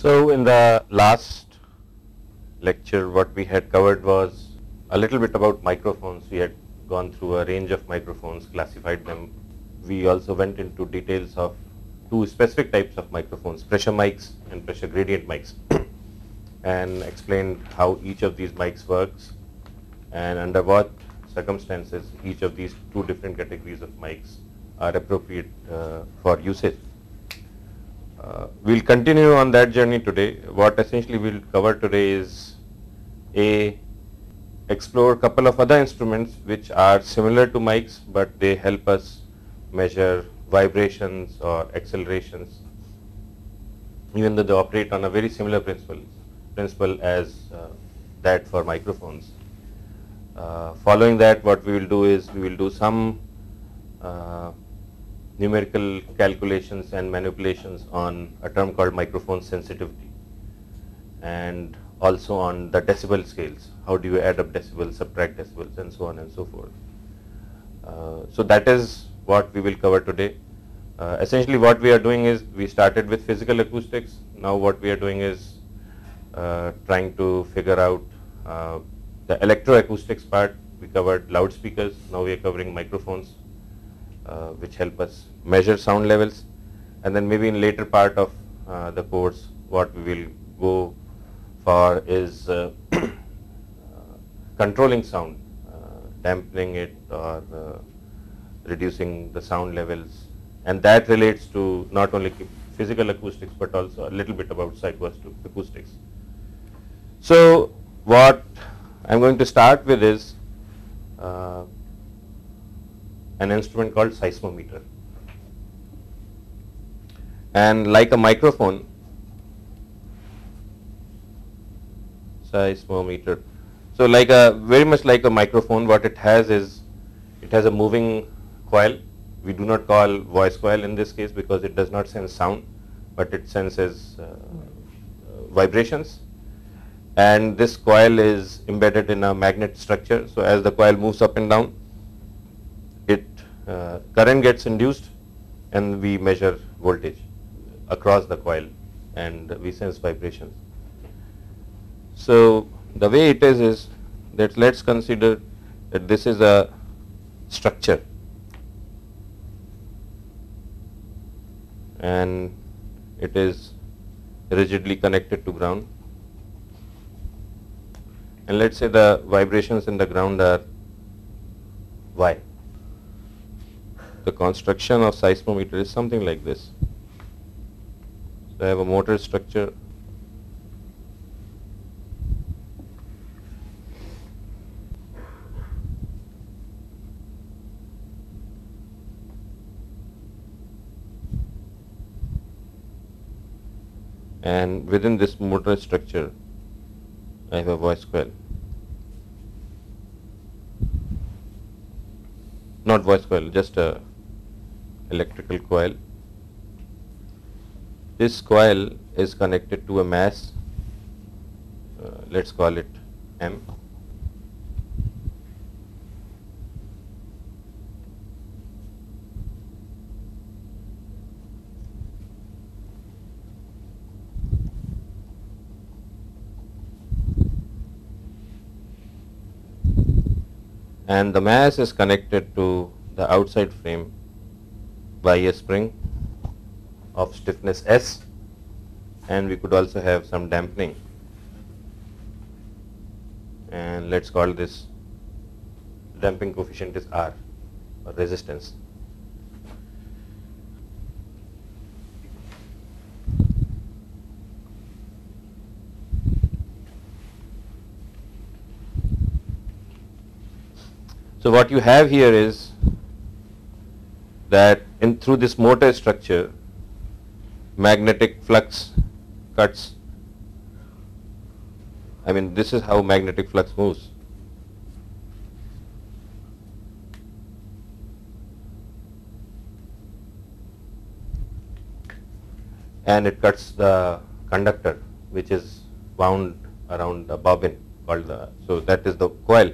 So in the last lecture, what we had covered was a little bit about microphones. We had gone through a range of microphones, classified them. We also went into details of two specific types of microphones, pressure mics and pressure gradient mics, and explained how each of these mics works and under what circumstances each of these two different categories of mics are appropriate for usage. We'll continue on that journey today. What essentially we'll cover today is explore a couple of other instruments which are similar to mics, but they help us measure vibrations or accelerations, even though they operate on a very similar principle as that for microphones. Following that, what we will do is we will do some numerical calculations and manipulations on a term called microphone sensitivity, and also on the decibel scales. How do you add up decibels, subtract decibels, and so on and so forth. So that is what we will cover today. Essentially what we are doing is, we started with physical acoustics. Now what we are doing is trying to figure out the electroacoustics part. We covered loudspeakers. Now we are covering microphones, which help us measure sound levels. And then maybe in later part of the course, what we will go for is controlling sound, dampening it or reducing the sound levels. And that relates to not only physical acoustics, but also a little bit about psychoacoustics. So what I'm going to start with is an instrument called seismometer. And like a microphone, seismometer. So like very much like a microphone, what it has is, it has a moving coil. We do not call voice coil in this case because it does not sense sound, but it senses vibrations. And this coil is embedded in a magnet structure. So as the coil moves up and down, current gets induced, and we measure voltage across the coil, and we sense vibrations. So the way it is that, let's consider that this is a structure, and it is rigidly connected to ground, and let's say the vibrations in the ground are Y. The construction of seismometer is something like this. So I have a motor structure, and within this motor structure I have a voice coil. Not voice coil, just a electrical coil. This coil is connected to a mass, let's call it M. And the mass is connected to the outside frame by a spring of stiffness S, and we could also have some dampening, and let's call this damping coefficient is R, or resistance. So what you have here is that through this motor structure, magnetic flux cuts. This is how magnetic flux moves. And it cuts the conductor, which is wound around the bobbin called so that is the coil,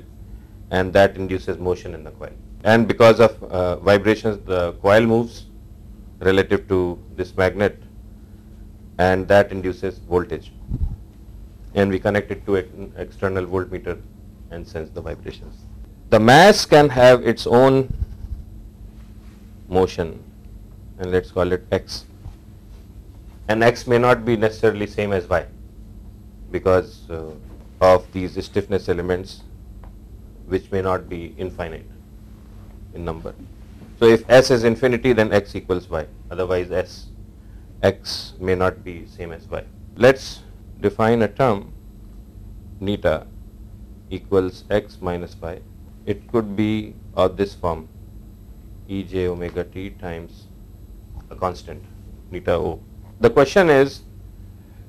and that induces motion in the coil. And because of vibrations, the coil moves relative to this magnet, and that induces voltage. And we connect it to an external voltmeter and sense the vibrations. The mass can have its own motion, and let's call it x. And x may not be necessarily same as y because of these stiffness elements, which may not be infinite in number. So if s is infinity, then x equals y. Otherwise, x may not be same as y. Let's define a term neta equals x minus y. It could be of this form, e j omega t times a constant neta o. The question is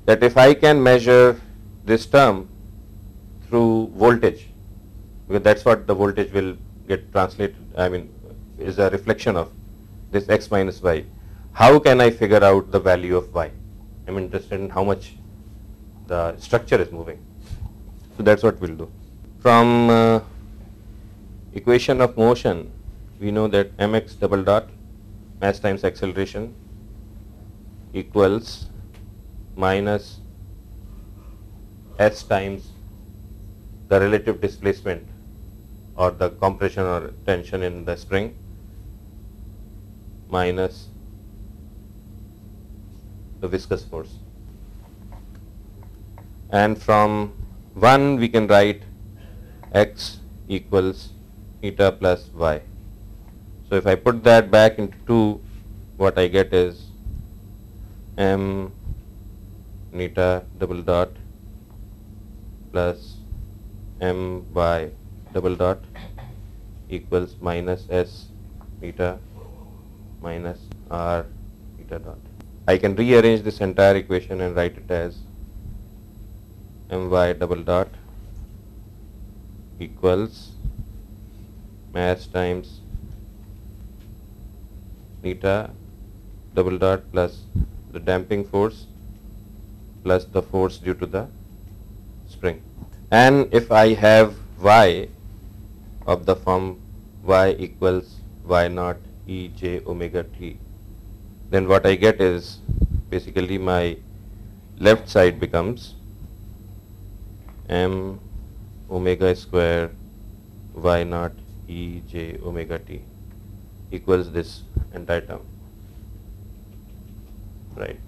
that if I can measure this term through voltage, because that's what the voltage will get translated, is a reflection of this x minus y. How can I figure out the value of y? I'm interested in how much the structure is moving. So that's what we'll do. From equation of motion, we know that mx double dot, mass times acceleration, equals minus s times the relative displacement or the compression or tension in the spring minus the viscous force. And from 1 we can write x equals eta plus y. So if I put that back into 2, what I get is m neta double dot plus m y double dot equals minus s eta minus r eta dot. I can rearrange this entire equation and write it as my double dot equals mass times neta double dot plus the damping force plus the force due to the spring. And if I have y of the form y equals y naught e j omega t, then what I get is basically my left side becomes m omega square y naught e j omega t equals this entire term. Right.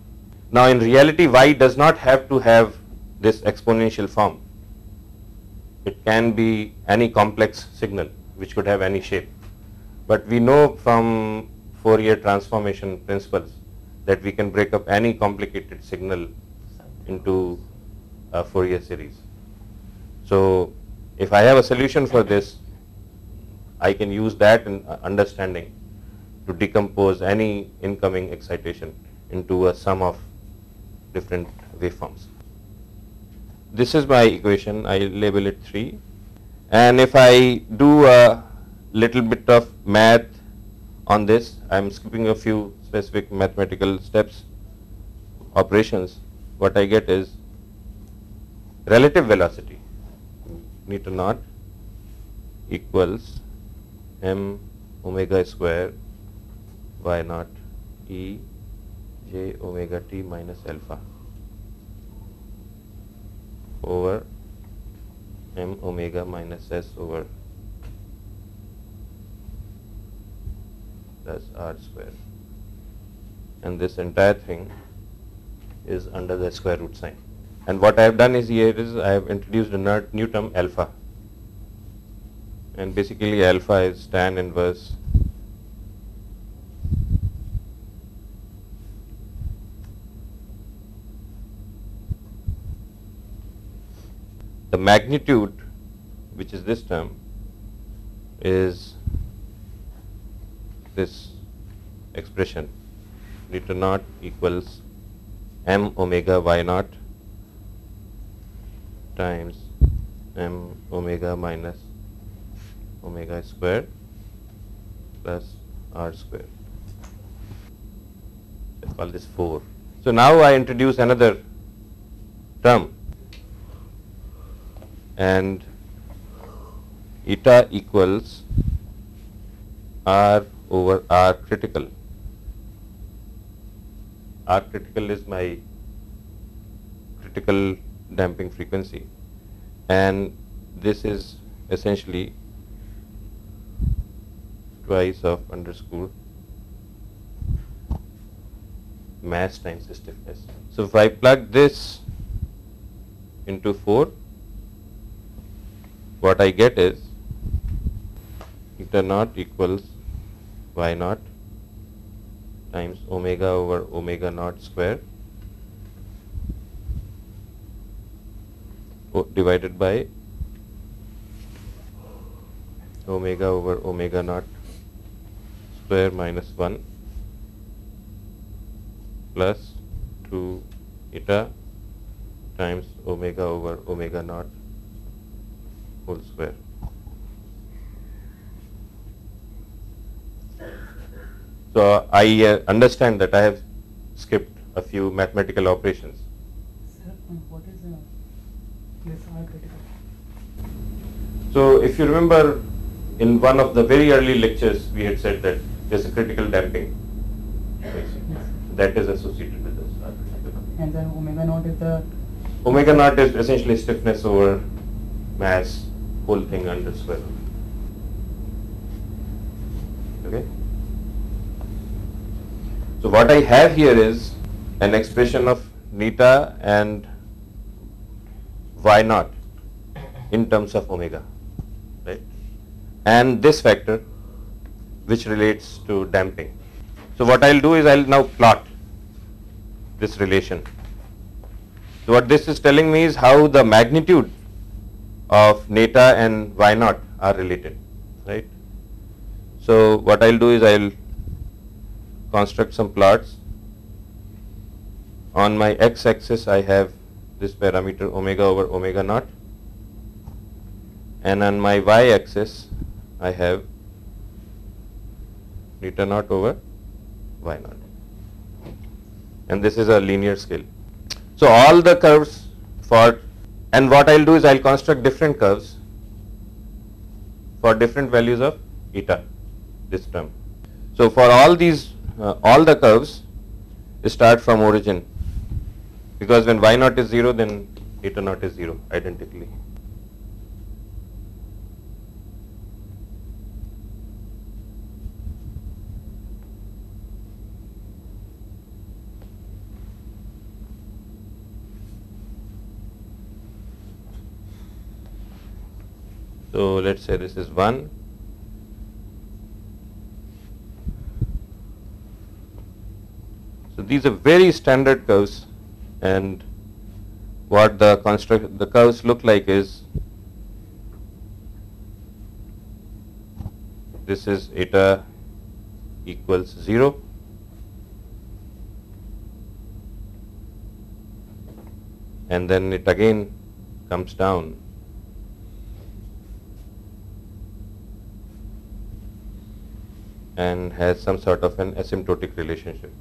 Now in reality, y does not have to have this exponential form. It can be any complex signal which could have any shape. But we know from Fourier transformation principles that we can break up any complicated signal into a Fourier series. So if I have a solution for this, I can use that in understanding to decompose any incoming excitation into a sum of different waveforms. This is my equation. I label it 3. And if I do a little bit of math on this, I am skipping a few specific mathematical steps, operations. What I get is relative velocity neta naught equals m omega square y naught e j omega t minus alpha over m omega minus s over plus r square, and this entire thing is under the square root sign. And what I have done is here is I have introduced a new term alpha, and basically alpha is tan inverse the magnitude, which is this term, is this expression neta naught equals m omega y naught times m omega minus omega square plus r square. Let's call this 4. So now I introduce another term, and eta equals r over r critical. R critical is my electrical damping frequency, and this is essentially twice of underscore mass times stiffness. So if I plug this into 4, what I get is eta naught equals y naught times omega over omega naught square divided by omega over omega naught square minus 1 plus 2 eta times omega over omega naught whole square. So I understand that I have skipped a few mathematical operations. Sir, what is place R critical? So if you remember, in one of the very early lectures we had said that there's a critical damping that is associated with this R critical. And then omega naught is the Omega naught is essentially stiffness over mass, whole thing under square root. Okay. So what I have here is an expression of neta and y naught in terms of omega, right? And this factor which relates to damping. So what I'll do is I'll now plot this relation. So what this is telling me is how the magnitude of neta and y naught are related, right? So what I'll do is I'll construct some plots. On my x-axis I have this parameter omega over omega naught, and on my y-axis I have neta naught over y naught, and this is a linear scale. So all the curves for, and what I'll do is I'll construct different curves for different values of eta, this term. So for all these, all the curves start from origin, because when y naught is 0, then eta naught is 0 identically. So let's say this is 1. So these are very standard curves, and what the curves look like is this is eta equals 0, and then it again comes down and has some sort of an asymptotic relationship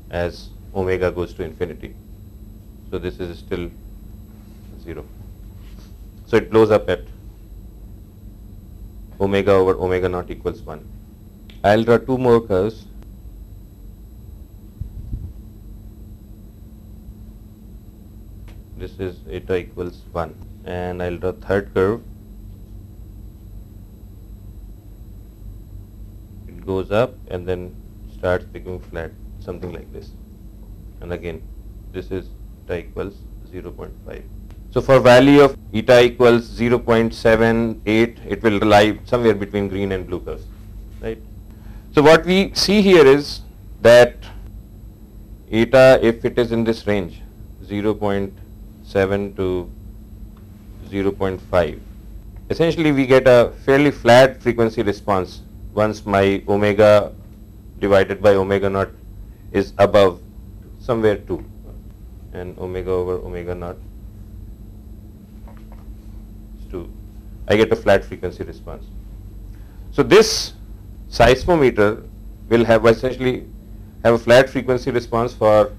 as omega goes to infinity. So this is still 0. So it blows up at omega over omega naught equals 1. I'll draw two more curves. This is eta equals 1, and I'll draw third curve. It goes up and then starts becoming flat, something like this. And again, this is eta equals 0.5. So for value of eta equals 0.78, it will lie somewhere between green and blue curves, right? So what we see here is that eta, if it is in this range, 0.7 to 0.5, essentially we get a fairly flat frequency response once my omega divided by omega naught is above somewhere 2, and omega over omega naught is 2. I get a flat frequency response. So this seismometer will have essentially have a flat frequency response for,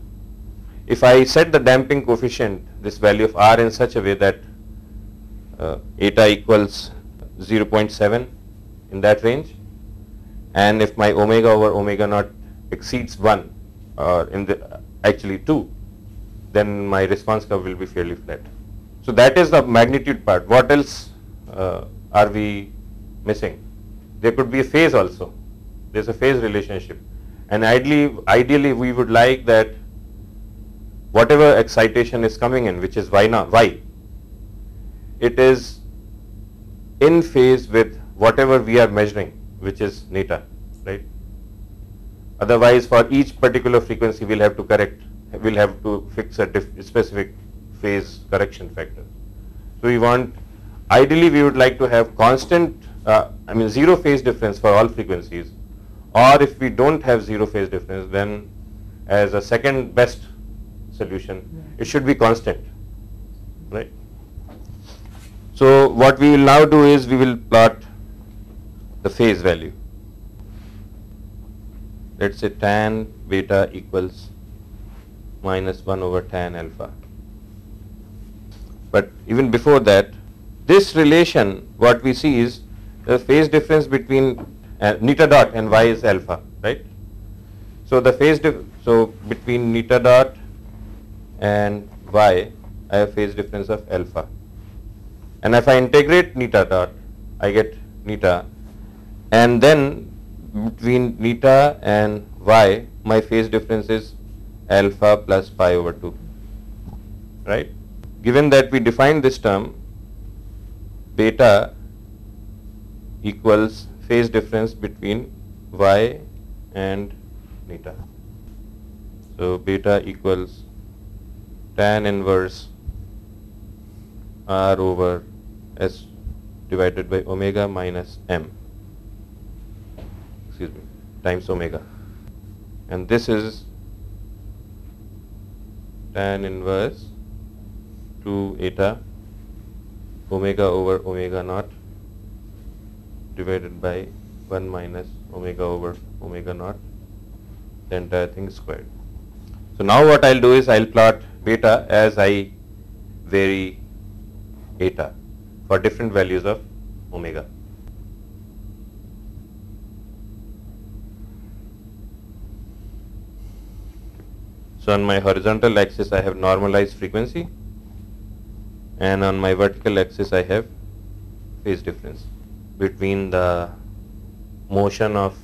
if I set the damping coefficient, this value of R, in such a way that eta equals 0.7 in that range, and if my omega over omega naught exceeds 1, or in the actually 2, then my response curve will be fairly flat. So that is the magnitude part. What else are we missing? There could be a phase also. There's a phase relationship, and ideally we would like that whatever excitation is coming in, which is y, it is in phase with whatever we are measuring, which is neta, right? Otherwise, for each particular frequency, we'll have to fix a specific phase correction factor. So ideally we would like to have constant, zero phase difference for all frequencies, or if we don't have zero phase difference, then as a second best solution, it should be constant, right? So what we will now do is we will plot the phase value. Let's say tan beta equals -1 over tan alpha. But even before that, this relation, what we see is the phase difference between neta dot and y is alpha, right? So the so between neta dot and y, I have phase difference of alpha. And if I integrate neta dot, I get neta, and then between neta and y, my phase difference is alpha plus pi over 2, right? Given that we define this term, beta equals phase difference between y and neta. So beta equals tan inverse r over s divided by omega minus m, times omega, and this is tan inverse 2 eta omega over omega naught divided by 1 minus omega over omega naught, the entire thing squared. So now what I'll do is I'll plot beta as I vary eta for different values of omega. So on my horizontal axis I have normalized frequency, and on my vertical axis I have phase difference between the motion of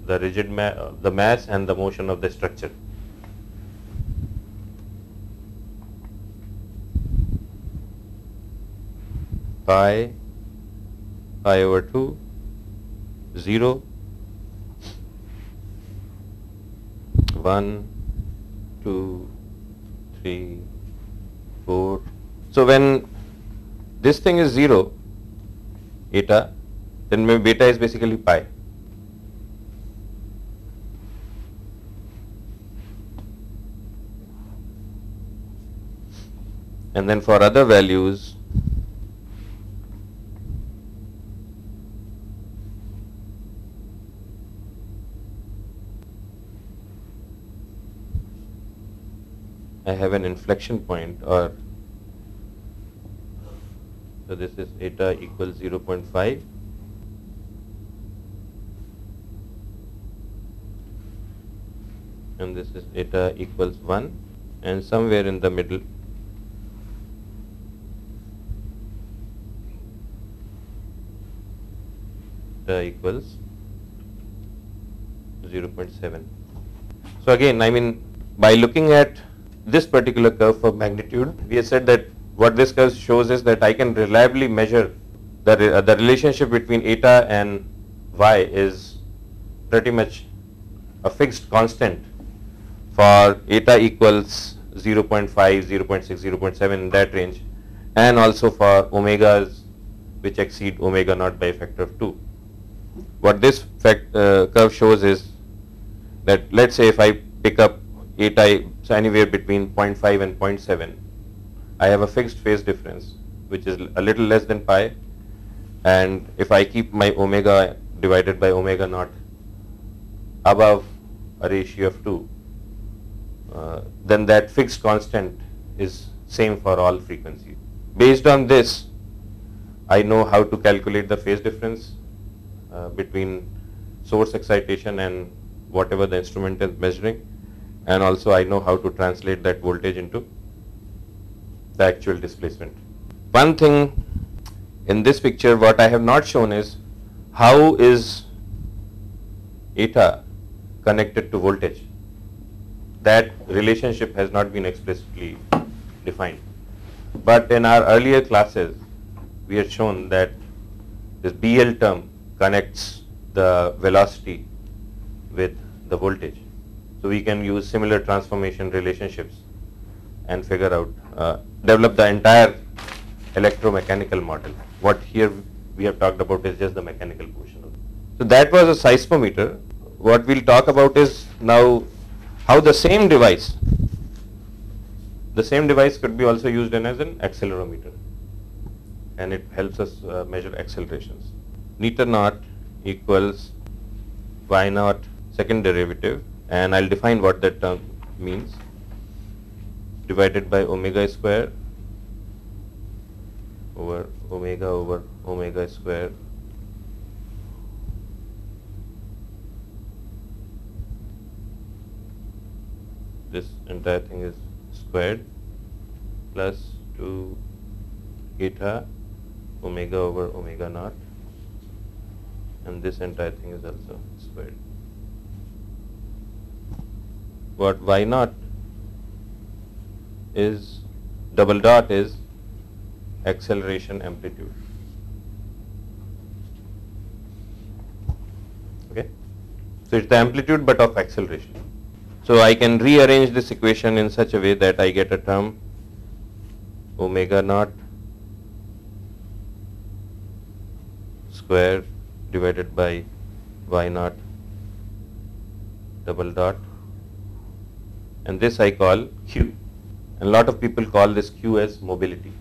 the rigid the mass and the motion of the structure. Pi over 2, 0, 1, 2, 3, 4. So when this thing is 0, eta, then my beta is basically pi. And then for other values, I have an inflection point, or so this is eta equals 0.5, and this is eta equals 1, and somewhere in the middle eta equals 0.7. So again, by looking at this particular curve for magnitude, we have said that what this curve shows is that I can reliably measure the relationship between eta and y is pretty much a fixed constant for eta equals 0.5, 0.6, 0.7 in that range, and also for omegas which exceed omega naught by a factor of 2. What this curve shows is that, let's say if I pick up eta so anywhere between 0.5 and 0.7, I have a fixed phase difference which is a little less than pi, and if I keep my omega divided by omega naught above a ratio of 2, then that fixed constant is same for all frequencies. Based on this, I know how to calculate the phase difference between source excitation and whatever the instrument is measuring, and also I know how to translate that voltage into the actual displacement. One thing in this picture what I have not shown is how is eta connected to voltage. That relationship has not been explicitly defined. But in our earlier classes, we had shown that this BL term connects the velocity with the voltage. So we can use similar transformation relationships and figure out, develop the entire electromechanical model. What here we have talked about is just the mechanical portion of it. So that was a seismometer. What we'll talk about is now how the same device could be also used as an accelerometer, and it helps us measure accelerations. Neta naught equals y naught second derivative, and I'll define what that term means, divided by omega square over omega square this entire thing is squared plus 2 eta omega over omega naught, and this entire thing is also squared. What y naught is, double dot is acceleration amplitude. Okay, so it's the amplitude but of acceleration. So I can rearrange this equation in such a way that I get a term omega naught square divided by y naught double dot, and this I call q, and a lot of people call this q as mobility.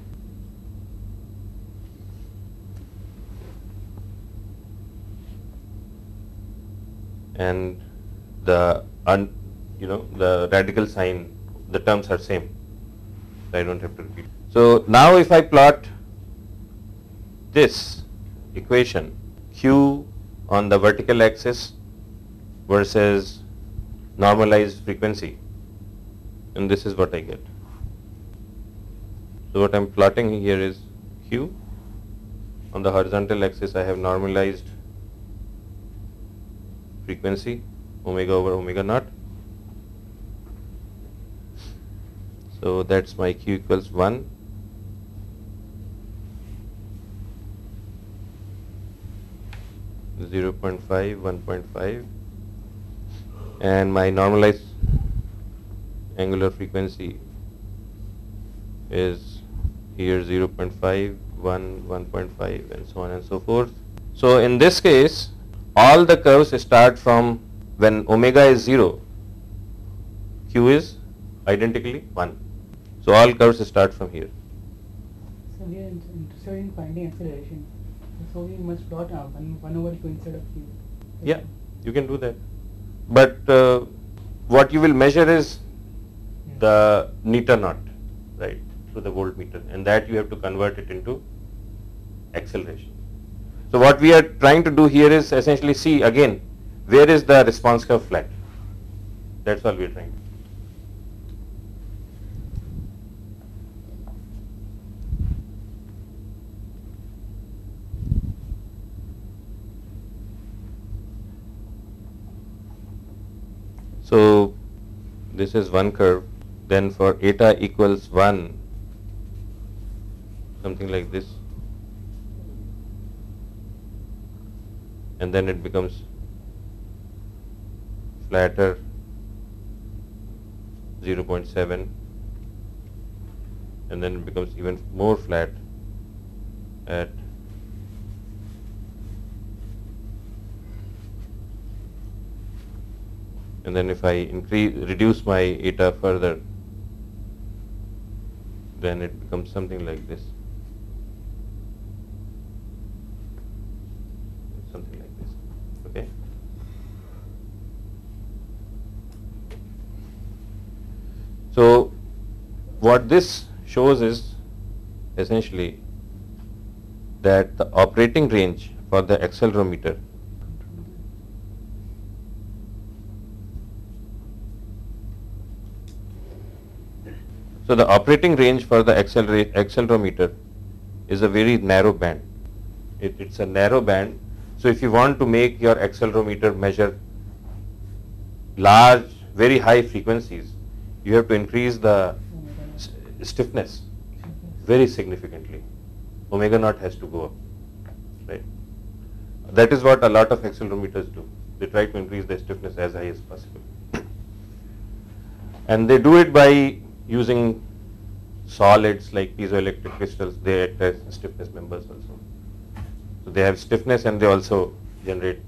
And the the radical sign, the terms are same, so I don't have to repeat. So now if I plot this equation, q on the vertical axis versus normalized frequency, and this is what I get. So what I'm plotting here is q. On the horizontal axis I have normalized frequency omega over omega naught. So that's my q equals 1. Zero 0.5, 1.5, and my normalized angular frequency is here 0.5, 1, 1.5, and so on and so forth. So in this case, all the curves start from when omega is 0, q is identically 1. So all curves start from here. So we are interested in finding acceleration. So we must plot 1 over q instead of q. Yeah, you can do that. But what you will measure is the neta naught, right, through the voltmeter, and that you have to convert it into acceleration. So what we are trying to do here is essentially see again where is the response curve flat. That's all we are trying to do. So this is one curve. Then for eta equals 1, something like this, and then it becomes flatter 0.7, and then it becomes even more flat at and then if I reduce my eta further, then it becomes something like this, okay. So what this shows is essentially that the operating range for the accelerometer So the operating range for the accelerometer is a very narrow band. It's a narrow band. So if you want to make your accelerometer measure large, very high frequencies, you have to increase the stiffness very significantly. Omega naught has to go up, right? That is what a lot of accelerometers do. They try to increase the stiffness as high as possible. And they do it by using solids like piezoelectric crystals. They act as stiffness members also. So they have stiffness and they also generate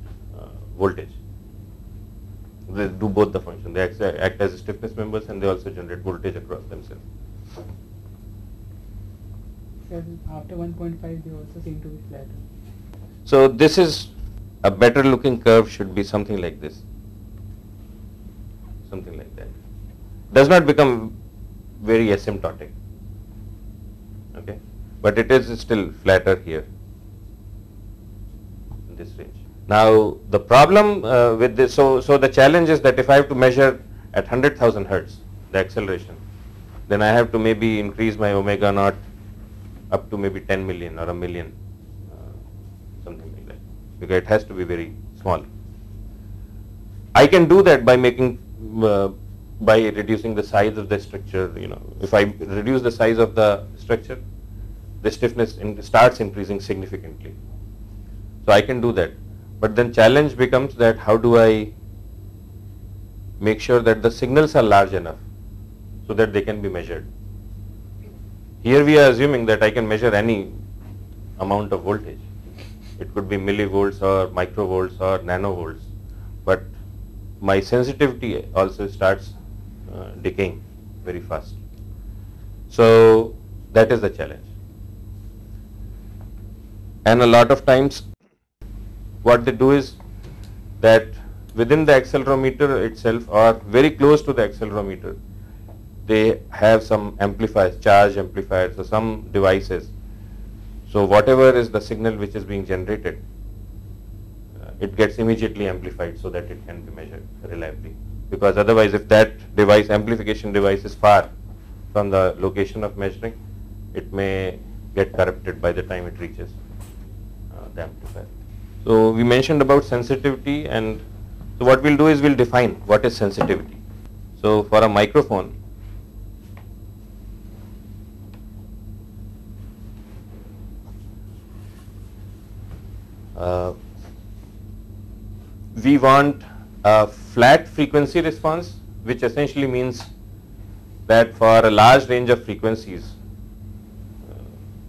voltage. They do both the function. They act as stiffness members and they also generate voltage across themselves. After 1.5 they also seem to be flatter. So this is a better looking curve, should be something like this. Something like that. Does not become very asymptotic. Okay. But it is still flatter here in this range. Now the problem with this, so the challenge is that if I have to measure at 100,000 hertz the acceleration, then I have to maybe increase my omega naught up to maybe 10 million or a million, something like that, because it has to be very small. I can do that by making, by reducing the size of the structure. You know, if I reduce the size of the structure, the stiffness starts increasing significantly. So I can do that. But then challenge becomes that how do I make sure that the signals are large enough so that they can be measured. Here we are assuming that I can measure any amount of voltage. It could be millivolts or microvolts or nanovolts, but my sensitivity also starts decaying very fast. So that is the challenge. And a lot of times what they do is that within the accelerometer itself or very close to the accelerometer, they have some amplifiers, charge amplifiers or some devices. So whatever is the signal which is being generated, it gets immediately amplified so that it can be measured reliably. Because otherwise if that device, amplification device, is far from the location of measuring, it may get corrupted by the time it reaches the amplifier. So we mentioned about sensitivity, and so what we'll do is we'll define what is sensitivity. So for a microphone, we want a flat frequency response, which essentially means that for a large range of frequencies,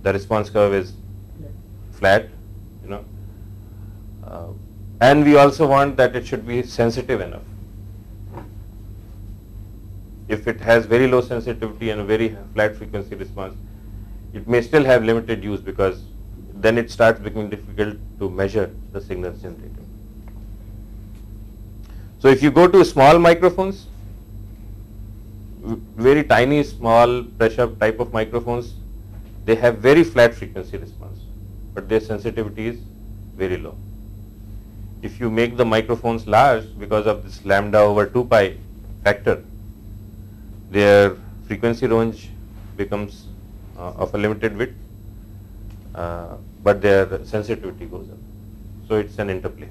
the response curve is flat, you know, and we also want that it should be sensitive enough. If it has very low sensitivity and a very flat frequency response, it may still have limited use, because then it starts becoming difficult to measure the signals generated. So if you go to small microphones, very tiny small pressure type of microphones, they have very flat frequency response, but their sensitivity is very low. If you make the microphones large, because of this lambda over 2 pi factor, their frequency range becomes of a limited width, but their sensitivity goes up. So it's an interplay.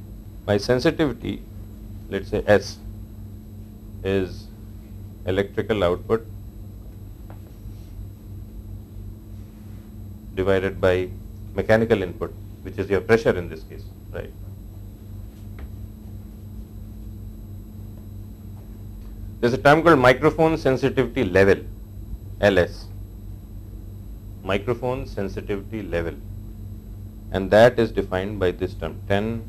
My sensitivity, let's say S, is electrical output divided by mechanical input, which is your pressure in this case, right? There's a term called microphone sensitivity level, LS, microphone sensitivity level, and that is defined by this term, 10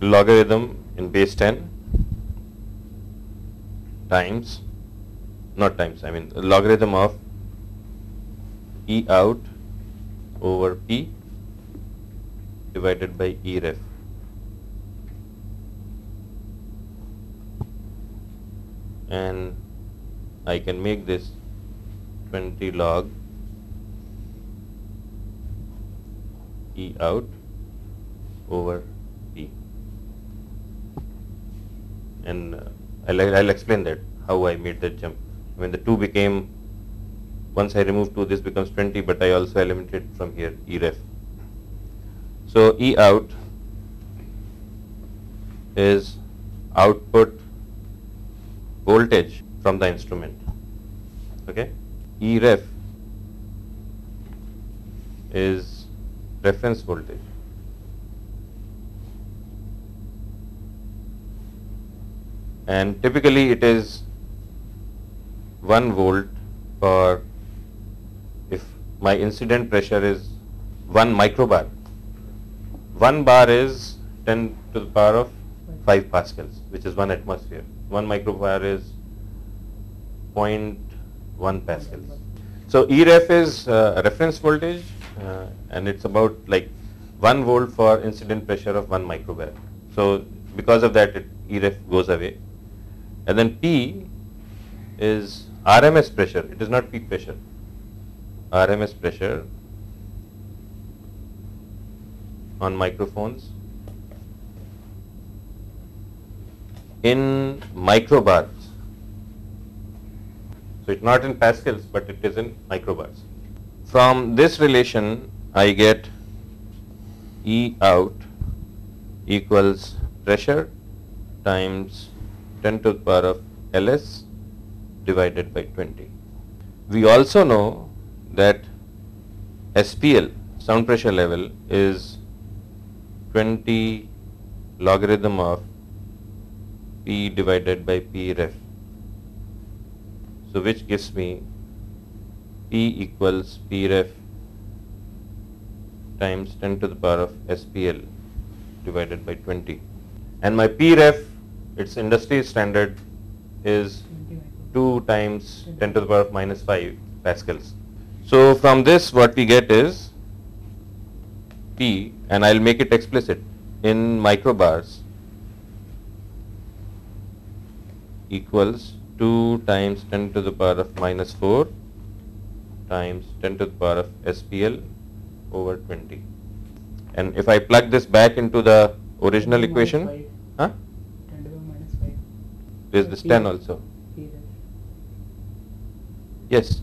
logarithm in base 10 times, not times, I mean logarithm of E out over P divided by E ref. And I can make this 20 log E out over P, and I'll explain that how I made that jump when the 2 became, once I remove 2 this becomes 20, but I also eliminated from here E ref. So E out is output voltage from the instrument. Okay. E ref is reference voltage. And typically it is 1 volt for, if my incident pressure is 1 microbar. 1 bar is 10 to the power of 5 pascals, which is 1 atmosphere. 1 microbar is 0.1 pascals. So E ref is a reference voltage, and it's about like 1 volt for incident pressure of 1 microbar. So because of that, E ref goes away. And then P is RMS pressure. It is not peak pressure. RMS pressure on microphones in microbars. So it's not in pascals, but it is in microbars. From this relation, I get E out equals pressure times 10 to the power of Ls divided by 20. We also know that SPL, sound pressure level, is 20 logarithm of P divided by P ref. So which gives me P equals P ref times 10 to the power of SPL divided by 20. And my P ref, its industry standard, is 2 times 10 to the power of minus 5 pascals. So from this what we get is P, and I'll make it explicit in microbars, equals 2 times 10 to the power of minus 4 times 10 to the power of SPL over 20. And if I plug this back into the original equation, 10 to the minus 5. there's this 10 also. P ref. Yes,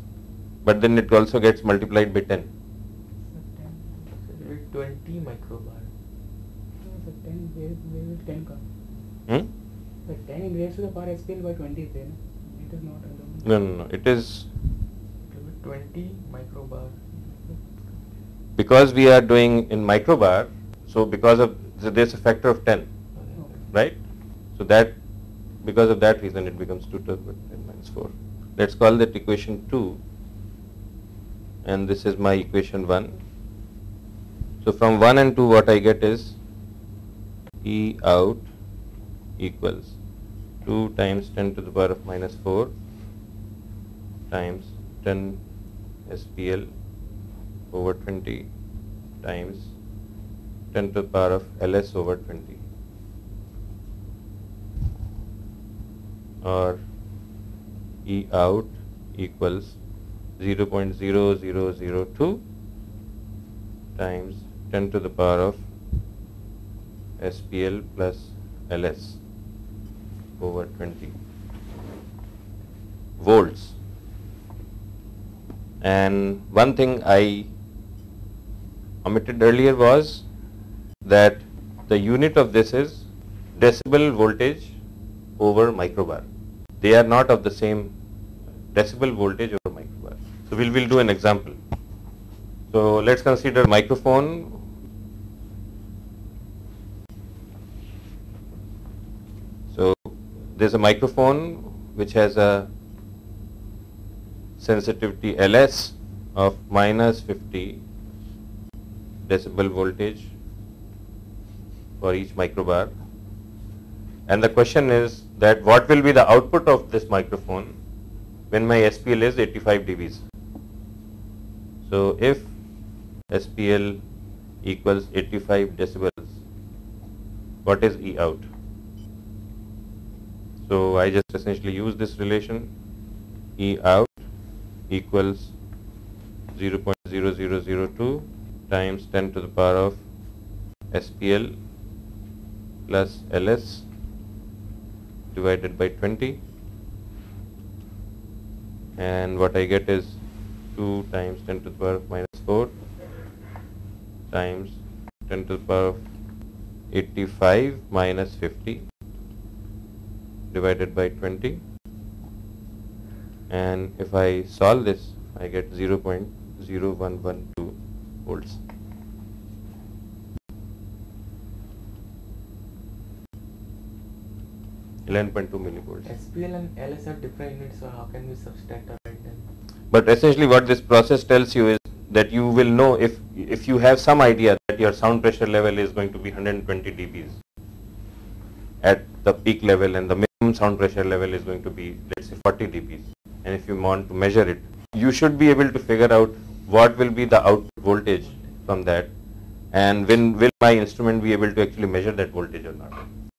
but then it also gets multiplied by 10. So 10. 20 microbar. So 10, where will 10 come? Hmm? The 10 in raised to the power SPL by 20 is there. No? It is not alone. No, it is, It will be 20 microbar. because we are doing in microbar, so because of, so there's a factor of 10, right? So that, because of that reason it becomes 2 to the power 10 minus 4. Let's call that equation 2, and this is my equation 1. So from 1 and 2 what I get is E out equals 2 times 10 to the power of minus 4 times 10 SPL over 20 times 10 to the power of Ls over 20, or E out equals 0.0002 times 10 to the power of SPL plus Ls over 20 volts. And one thing I omitted earlier was that the unit of this is decibel voltage over microbar. They are not of the same decibel voltage over microbar. So we'll do an example. So let's consider microphone. So there's a microphone which has a sensitivity Ls of minus 50 decibel voltage for each microbar, and the question is that what will be the output of this microphone when my SPL is 85 dBs. So if SPL equals 85 decibels, what is E out? So I just essentially use this relation, E out equals 0.0002 times 10 to the power of SPL plus Ls divided by 20, and what I get is 2 times 10 to the power of minus 4 times 10 to the power of 85 minus 50 divided by 20, and if I solve this I get 0.0112 volts. .2 millivolts. SPL and LS are different units, so how can we subtract or write them? But essentially what this process tells you is that you will know if you have some idea that your sound pressure level is going to be 120 dBs at the peak level and the minimum sound pressure level is going to be, let's say, 40 dBs, and if you want to measure it, you should be able to figure out what will be the output voltage from that, and when will my instrument be able to actually measure that voltage or not.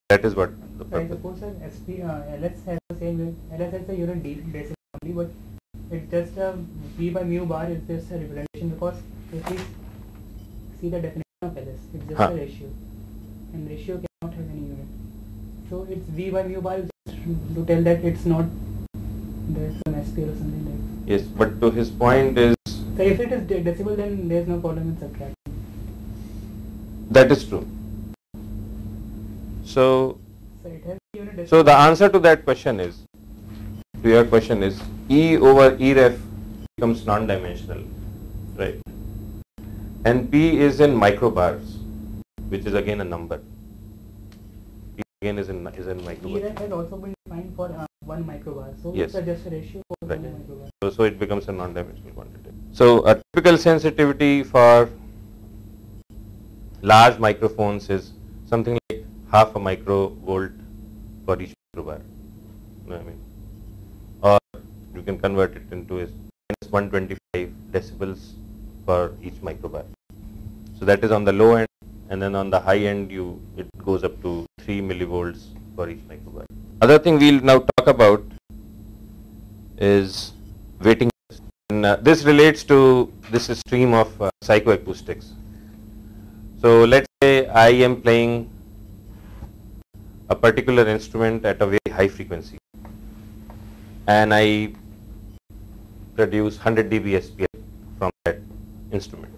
That is what the So I purpose. suppose that LS has the same, LS has the unit decimal only, but it's just a V by mu bar is just a representation, because if we see the definition of LS, it's just Huh. a ratio, and ratio cannot have any unit. So it's V by mu bar just to tell that it's not there's some SPL or something like. Yes, but to his point is, So if it is decimal, then there's no problem in subtracting. that is true. So So it has unit decimal. So the answer to that question is, to your question is, E over E ref becomes non-dimensional, right? And P is in microbars, which is again a number. P again is in microbars. ERF has also been defined for 1 microbar. So Yes. it's just a ratio for Right. 1 microbar. So it becomes a non-dimensional quantity. So a typical sensitivity for large microphones is something like half a microvolt for each microbar. You know what I mean? Or you can convert it into is minus 125 decibels for each microbar. So that is on the low end, and then on the high end it goes up to 3 millivolts for each microbar. Other thing we'll now talk about is weighting. And, this relates to this stream of psychoacoustics. So let's say I am playing a particular instrument at a very high frequency, and I produce 100 dB SPL from that instrument.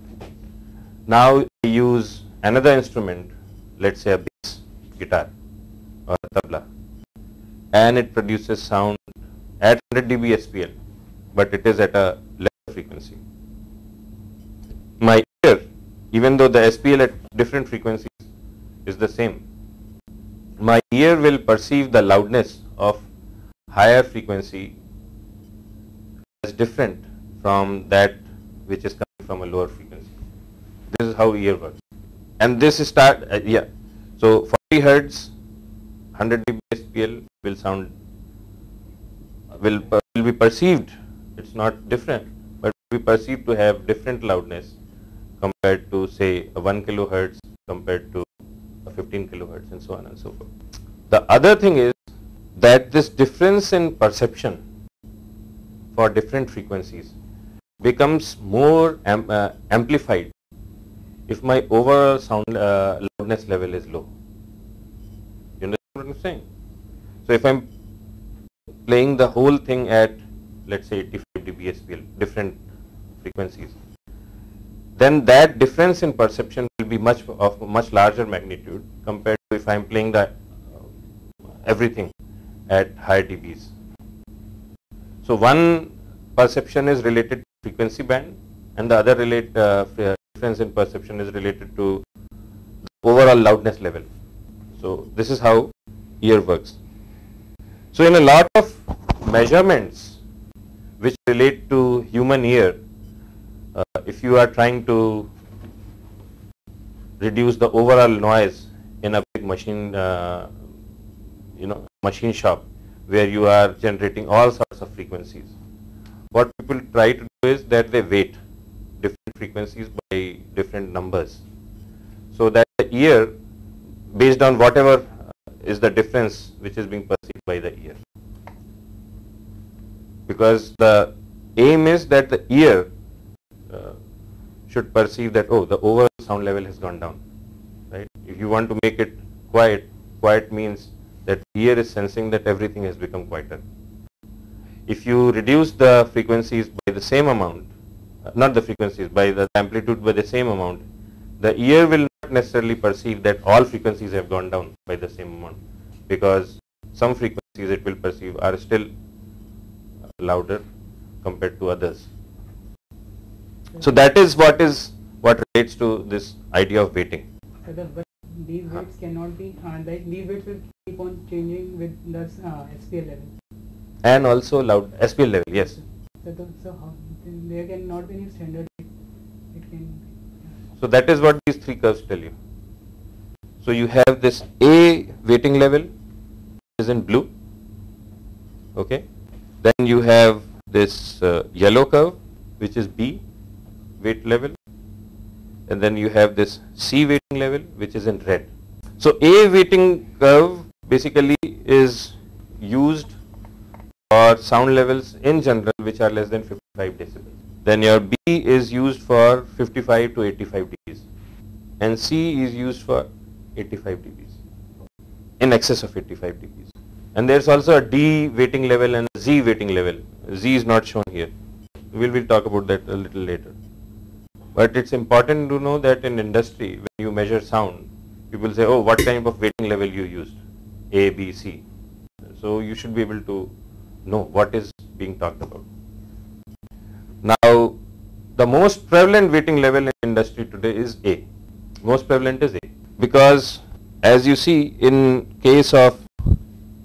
Now I use another instrument, let's say a bass guitar or a tabla, and it produces sound at 100 dB SPL, but it is at a lesser frequency. My ear, even though the SPL at different frequencies is the same, my ear will perceive the loudness of higher frequency as different from that which is coming from a lower frequency. This is how ear works. And this is so 40 hertz, 100 dB SPL will sound, will be perceived, it's not different, but will be perceived to have different loudness compared to, say, a 1 kilohertz compared to a 15 kilohertz, and so on and so forth. The other thing is that this difference in perception for different frequencies becomes more amplified if my overall sound loudness level is low. You understand what I'm saying? So if I'm playing the whole thing at, let's say, 85 dB SPL, different frequencies, then that difference in perception will be of much larger magnitude compared to if I'm playing the everything at higher dBs. So one perception is related to frequency band, and the other difference in perception is related to the overall loudness level. So this is how ear works. So in a lot of measurements which relate to human ear, if you are trying to reduce the overall noise in a big machine, machine shop where you are generating all sorts of frequencies, what people try to do is that they weight different frequencies by different numbers, so that the ear, based on whatever is the difference which is being perceived by the ear, because the aim is that the ear should perceive that, oh, the overall sound level has gone down, right? If you want to make it quiet, quiet means that the ear is sensing that everything has become quieter. if you reduce the frequencies by the same amount, not the frequencies, by the amplitude by the same amount, the ear will not necessarily perceive that all frequencies have gone down by the same amount, because some frequencies it will perceive are still louder compared to others. So that is what relates to this idea of weighting. So but these weights cannot be like these weights will keep on changing with the SPL level. And also loud SPL level, yes. So how, there cannot be any standard. It can. So that is what these three curves tell you. So you have this A weighting level is in blue. Okay. Then you have this yellow curve, which is B weight level, and then you have this C weighting level, which is in red. So A weighting curve basically is used for sound levels in general which are less than 55 decibels. Then your B is used for 55 to 85 dBs, and C is used for 85 dBs, in excess of 85 dBs. And there's also a D weighting level and a Z weighting level. Z is not shown here. We'll talk about that a little later. But it's important to know that in industry, when you measure sound, people say, oh, what kind of weighting level you used? A, B, C. So you should be able to know what is being talked about. Now, the most prevalent weighting level in industry today is A. Most prevalent is A. Because as you see, in case of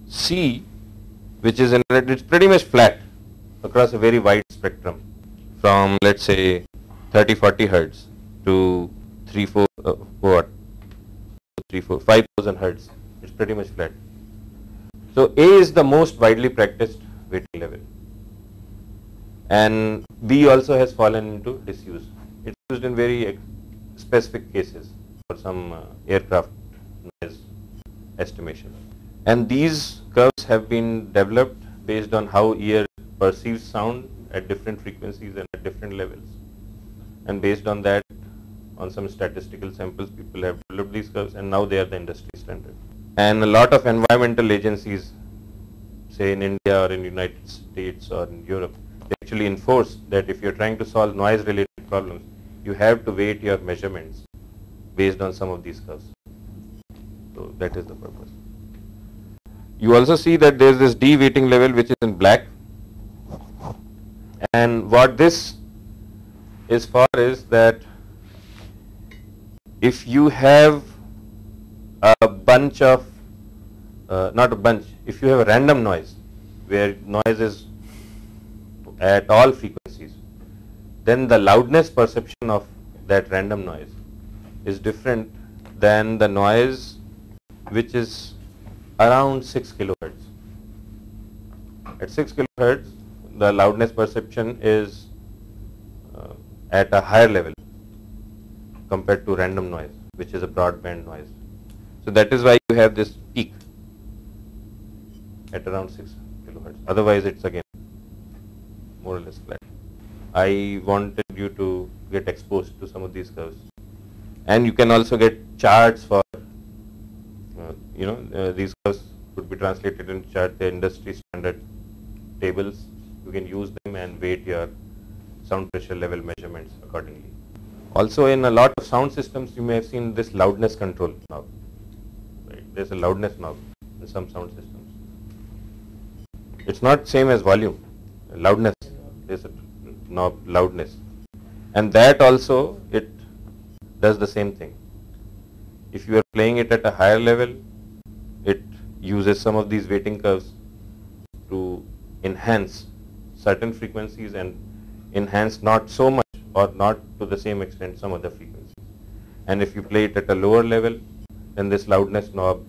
C, which is in red, it's pretty much flat across a very wide spectrum, from let's say 30-40 hertz to 5,000 hertz. It's pretty much flat. So A is the most widely practiced weighting level, and B also has fallen into disuse. It's used in very specific cases for some aircraft noise estimation. And these curves have been developed based on how ear perceives sound at different frequencies and at different levels. And based on that, on some statistical samples, people have developed these curves, and now they are the industry standard. And a lot of environmental agencies, say in India or in United States or in Europe, they actually enforce that if you're trying to solve noise-related problems, you have to weight your measurements based on some of these curves. So that is the purpose. You also see that there is this D weighting level which is in black, and what this is for is that if you have a bunch of, not a bunch, if you have a random noise where noise is at all frequencies, then the loudness perception of that random noise is different than the noise which is around 6 kilohertz. At 6 kilohertz, the loudness perception is at a higher level compared to random noise, which is a broadband noise. So that is why you have this peak at around 6 kilohertz. Otherwise, it's again more or less flat. I wanted you to get exposed to some of these curves, and you can also get charts for these curves could be translated into chart, the industry standard tables. You can use them and weight your sound pressure level measurements accordingly. Also, in a lot of sound systems, you may have seen this loudness control knob. Right? There's a loudness knob in some sound systems. It's not same as volume. Loudness, there's a knob loudness, and that also it does the same thing. If you are playing it at a higher level, it uses some of these weighting curves to enhance certain frequencies and enhance not so much or not to the same extent some other frequencies. And if you play it at a lower level, then this loudness knob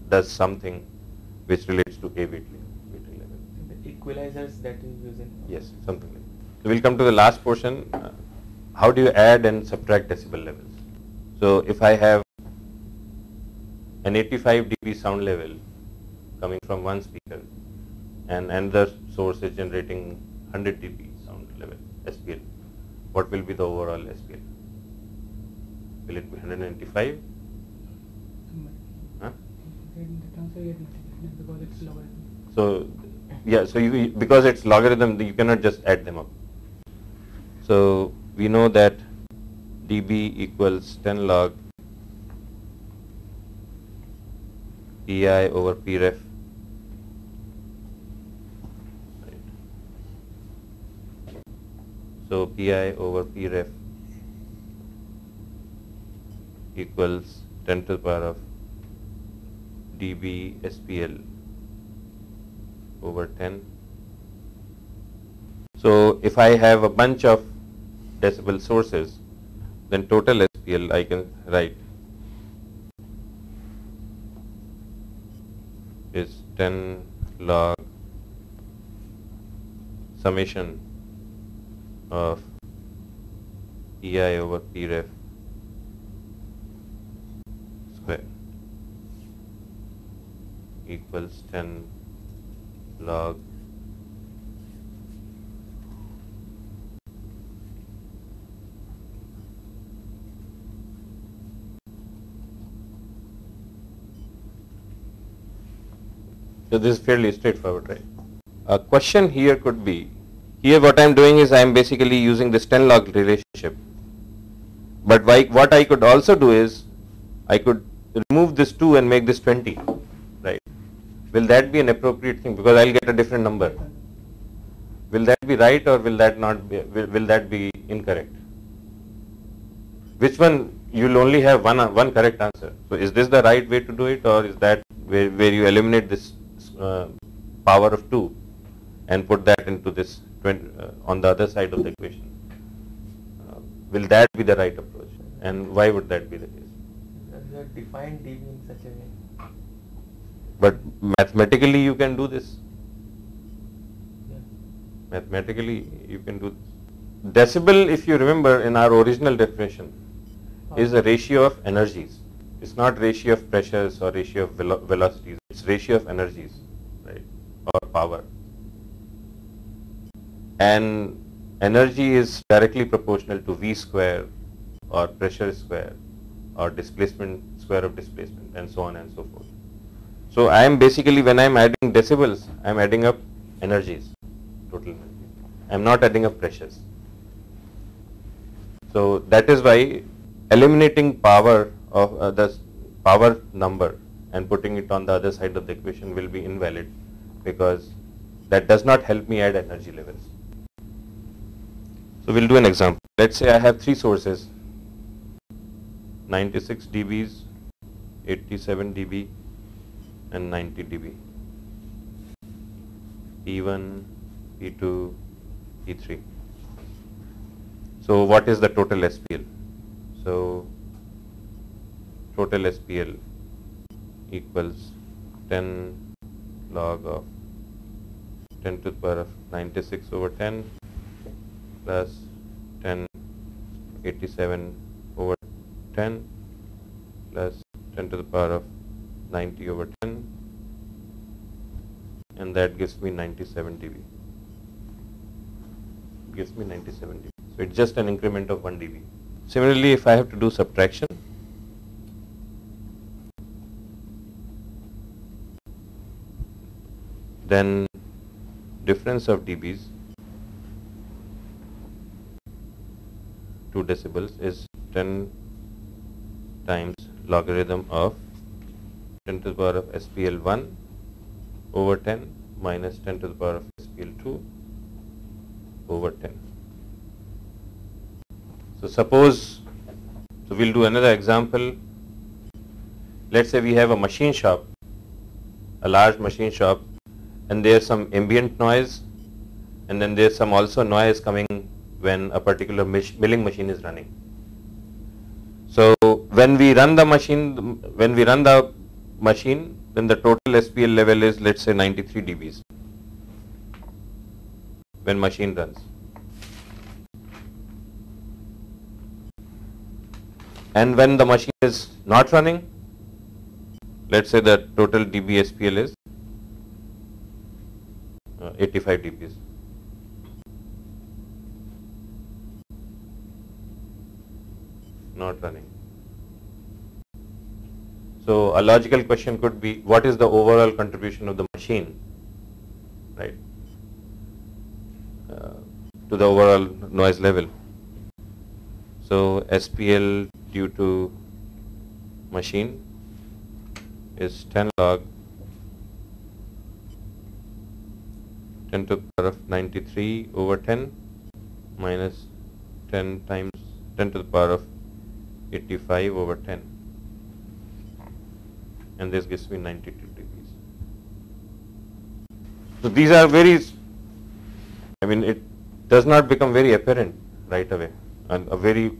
does something which relates to A weighting level. The equalizers that you use in. Yes, something like that. So we'll come to the last portion. How do you add and subtract decibel levels? So if I have an 85 dB sound level coming from one speaker and another source is generating 100 dB sound level SPL, what will be the overall SPL? Will it be 195? Huh? The transfer rate because it's lower. So Yeah, so you, because it's logarithm, you cannot just add them up. So we know that dB equals 10 log Pi over Pref. Right. So Pi over Pref equals 10 to the power of dB SPL over 10. So if I have a bunch of decibel sources, then total SPL I can write is 10 log summation of Pi over Pref square equals 10 log So this is fairly straightforward, right? A question here could be, here what I am doing is I am basically using this 10 log relationship. But what I could also do is, I could remove this 2 and make this 20, right? Will that be an appropriate thing? Because I'll get a different number. Will that be right or will that not be, will that be incorrect? Which one? You'll only have one correct answer. So is this the right way to do it, or is that where you eliminate this power of 2 and put that into this 20, on the other side of the equation? Will that be the right approach, and why would that be the case? Because you have defined dB in such a way. But mathematically you can do this. Yeah. Mathematically you can do this. Decibel, if you remember in our original definition, is a ratio of energies. It's not ratio of pressures or ratio of velocities. It's ratio of energies, right, or power. And energy is directly proportional to V square or pressure square or displacement square of displacement, and so on and so forth. So I am basically, when I am adding decibels, I am adding up energies, total energy. I am not adding up pressures. So that is why eliminating power of the power number and putting it on the other side of the equation will be invalid, because that does not help me add energy levels. So we'll do an example. Let's say I have 3 sources, 96 dBs, 87 dB and 90 dB, P1, P2, P3. So what is the total SPL? So total SPL equals 10 log of 10 to the power of 96 over 10 plus 1087 over 10 plus 10 to the power of 90 over 10, and that gives me 97 dB. Gives me 97 dB. So it's just an increment of 1 dB. Similarly, if I have to do subtraction, then difference of dBs, 2 decibels, is 10 times logarithm of 10 to the power of SPL1 over 10 minus 10 to the power of SPL2 over 10. So suppose, so we'll do another example. Let's say we have a machine shop, a large machine shop, and there's some ambient noise, and then there's some also noise coming when a particular milling machine is running. So when we run the machine, then the total SPL level is, let's say, 93 dBs when machine runs. And when the machine is not running, let's say the total dB SPL is 85 dBs. Not running. So a logical question could be, what is the overall contribution of the machine right, to the overall noise level. So SPL due to machine is 10 log 10 to the power of 93 over 10 minus 10 times 10 to the power of 85 over 10, and this gives me 92 degrees. So these are very, I mean, it does not become very apparent right away, and a very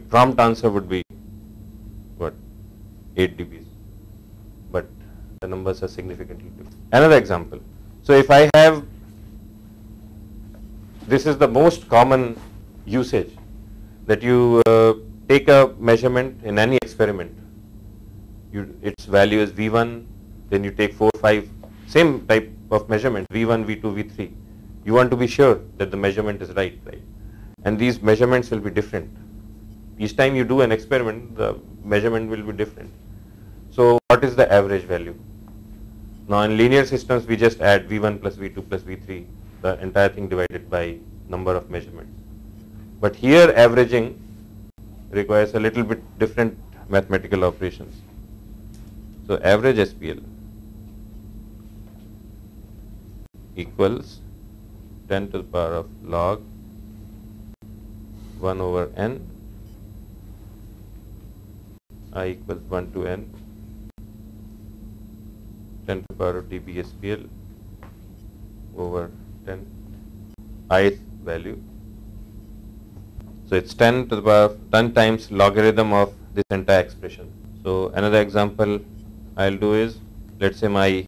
prompt answer would be what, 8 dBs, but the numbers are significantly different. Another example. So if I have, this is the most common usage, that you take a measurement in any experiment, its value is V1, then you take 4, 5, same type of measurement, V1, V2, V3. You want to be sure that the measurement is right? And these measurements will be different. Each time you do an experiment, the measurement will be different. So what is the average value? Now in linear systems, we just add V1 plus V2 plus V3, the entire thing divided by number of measurements. But here averaging requires a little bit different mathematical operations. So average SPL equals 10 to the power of log 1 over n, I equals 1 to n, 10 to the power of dB SPL over 10, ith value. So it's 10 to the power of 10 times logarithm of this entire expression. So another example I'll do is, let's say my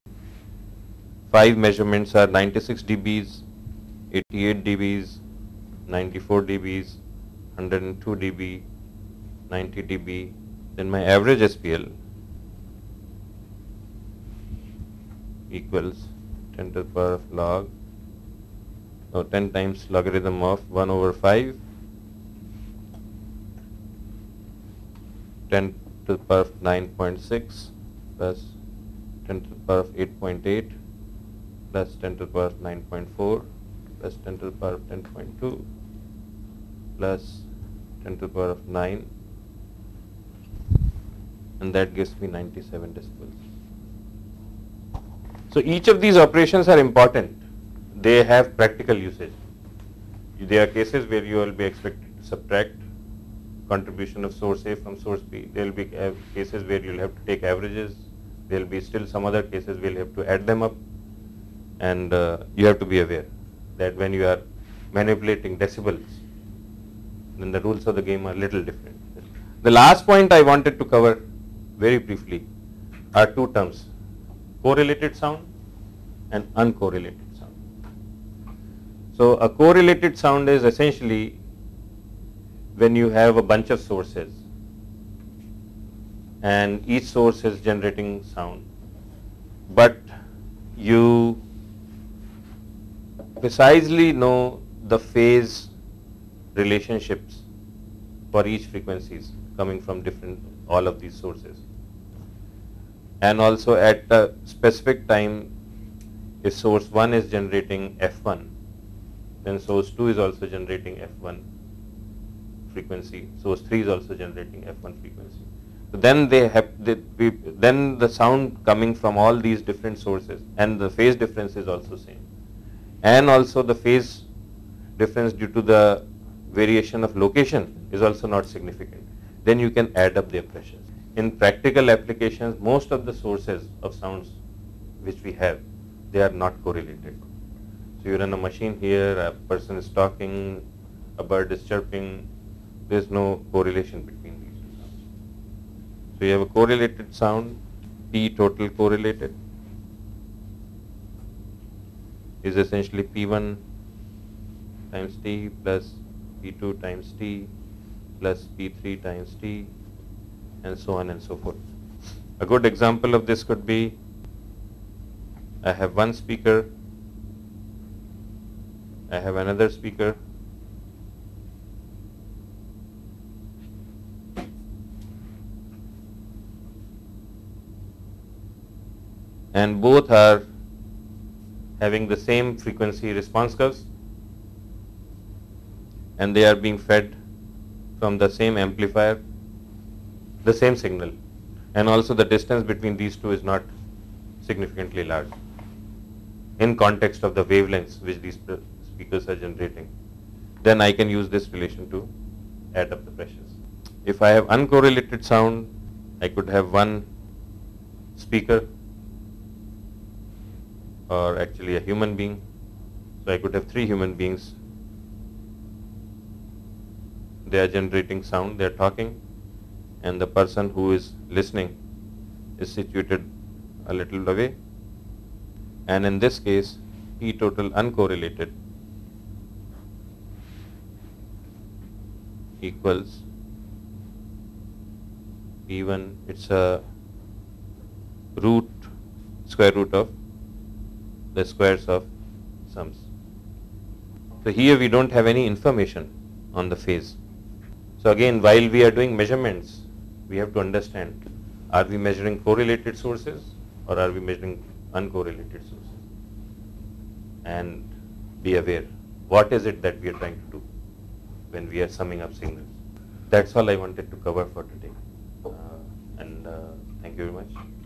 5 measurements are 96 dBs, 88 dBs, 94 dBs, 102 dB, 90 dB. Then my average SPL equals 10 to the power of log, 10 times logarithm of 1 over 5, 10 to the power of 9.6 plus 10 to the power of 8.8 plus 10 to the power of 9.4 plus 10 to the power of 10.2 plus 10 to the power of 9, and that gives me 97 decibels. So each of these operations are important. They have practical usage. There are cases where you will be expected to subtract contribution of source A from source B. There will be cases where you will have to take averages. There will be still some other cases where you have to add them up, and you have to be aware that when you are manipulating decibels, then the rules of the game are little different. The last point I wanted to cover very briefly are two terms: correlated sound and uncorrelated sound. So a correlated sound is essentially when you have a bunch of sources and each source is generating sound, but you precisely know the phase relationships for each frequencies coming from all of these sources. And also at a specific time, if source 1 is generating F1, then source 2 is also generating F1 frequency, source 3 is also generating F1 frequency. So then then the sound coming from all these different sources, and the phase difference is also same, and also the phase difference due to the variation of location is also not significant. Then you can add up their pressures. In practical applications, most of the sources of sounds which we have, they are not correlated. So you run a machine here, a person is talking, a bird is chirping, there is no correlation between these two sounds. So you have a correlated sound, P total correlated is essentially P1 times T plus P2 times T plus P3 times T, and so on and so forth. A good example of this could be, I have one speaker, I have another speaker, and both are having the same frequency response curves, and they are being fed from the same amplifier, the same signal, and also the distance between these two is not significantly large in context of the wavelengths which these speakers are generating. Then I can use this relation to add up the pressures. If I have uncorrelated sound, I could have one speaker, or actually a human being. So I could have 3 human beings. They are generating sound, they are talking, and the person who is listening is situated a little away. And in this case, P total uncorrelated equals P1, it's a square root of the squares of sums. So here we don't have any information on the phase. So again, while we are doing measurements, we have to understand, are we measuring correlated sources or are we measuring uncorrelated sources? And be aware, what is it that we are trying to do when we are summing up signals? That's all I wanted to cover for today. Thank you very much.